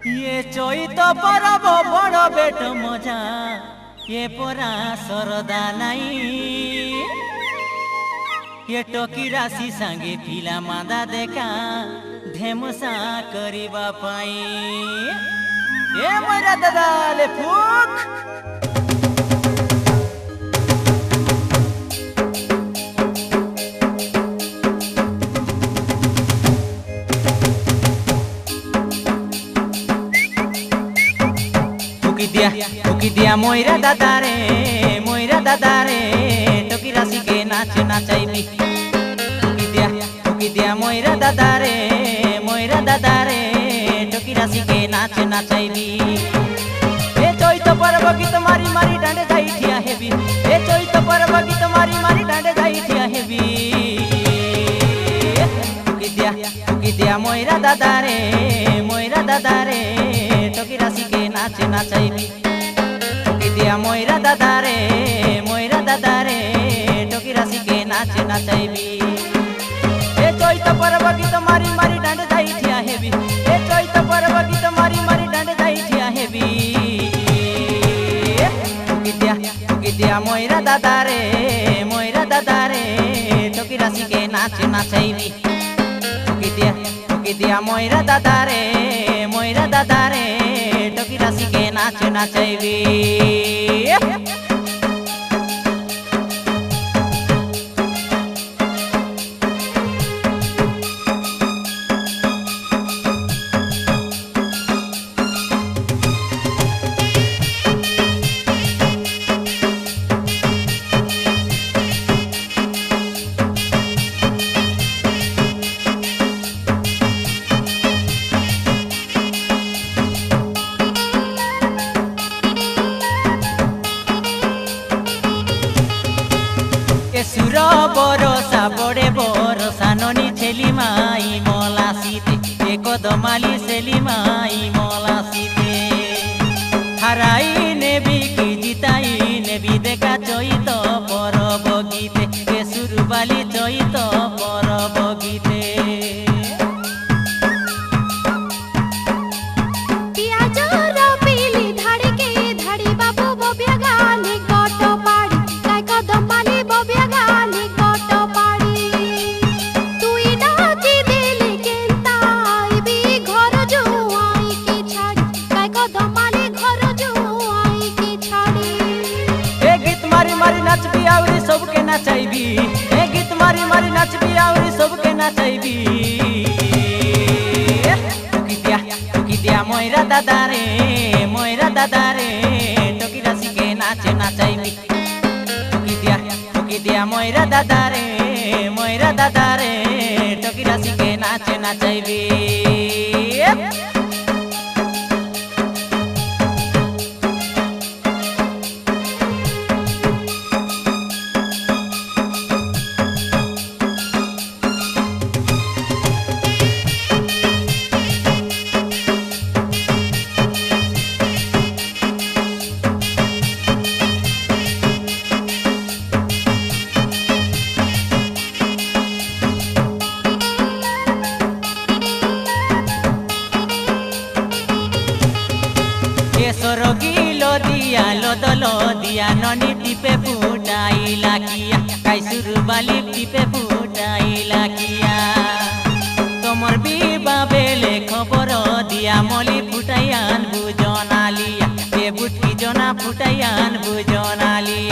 ये चैत परब बड़ बेट मजा ये परा सरदा नाई ये टोकी राशि संगे पिला मादा देखा धेमुसा करिबा पाई ए मोरा दादा ले फुक टोकी दिया मोइरा दादा रे टोकी राशि के नाच नाचाइबी टोकी दिया मोइरा दादा रे टोकी राशि के नाच नाचाइबी ए चैत परब गीत मारी मारी डांडे जाई ठिया हेबी ए चैत परब गीत मारी मारी डांडे जाई ठिया हेबी टोकी दिया मोइरा दादा रे टोकी राशि के नाच नाचाइबी टोकी दिया मोइरा दादा रे टोकी राशि के नाच नाचाइबी ए चैत परब गीत मारी मारी डांडे जाई ठिया हेबी ए चैत परब गीत मारी मारी डांडे जाई ठिया हेबी टोकी दिया मोइरा दादा रे टोकी राशि के नाच नाचाइबी टोकी दिया मोइरा दादा रे टोकी राशि के नाच नाचाइबी सुर बरसा बड़े बरसा ननी छेली माई मला सीते एक दमाली सेली माई मला सीते हराई नेबी की जिताई नेबी देखा चैत परब गीते सुरबाली चैत परब गीते सबके नाचाइबी ए गीत मारी मारी नाचबी आवरी सबके नाचाइबी टोकी दिया मोइरा दादा रे टोकी राशि के नाच नाचाइबी टोकी दिया मोइरा दादा रे टोकी राशि के नाच नाचाइबी लो दिया ननी टिपे फुटाइला किया काई सुरबाली टिपे फुटाइला किया तोमर बीबा बेले खबर दिया मली फुटाइयान बुजना लिया ए बुटकी जना फुटाइयान बुजना लिया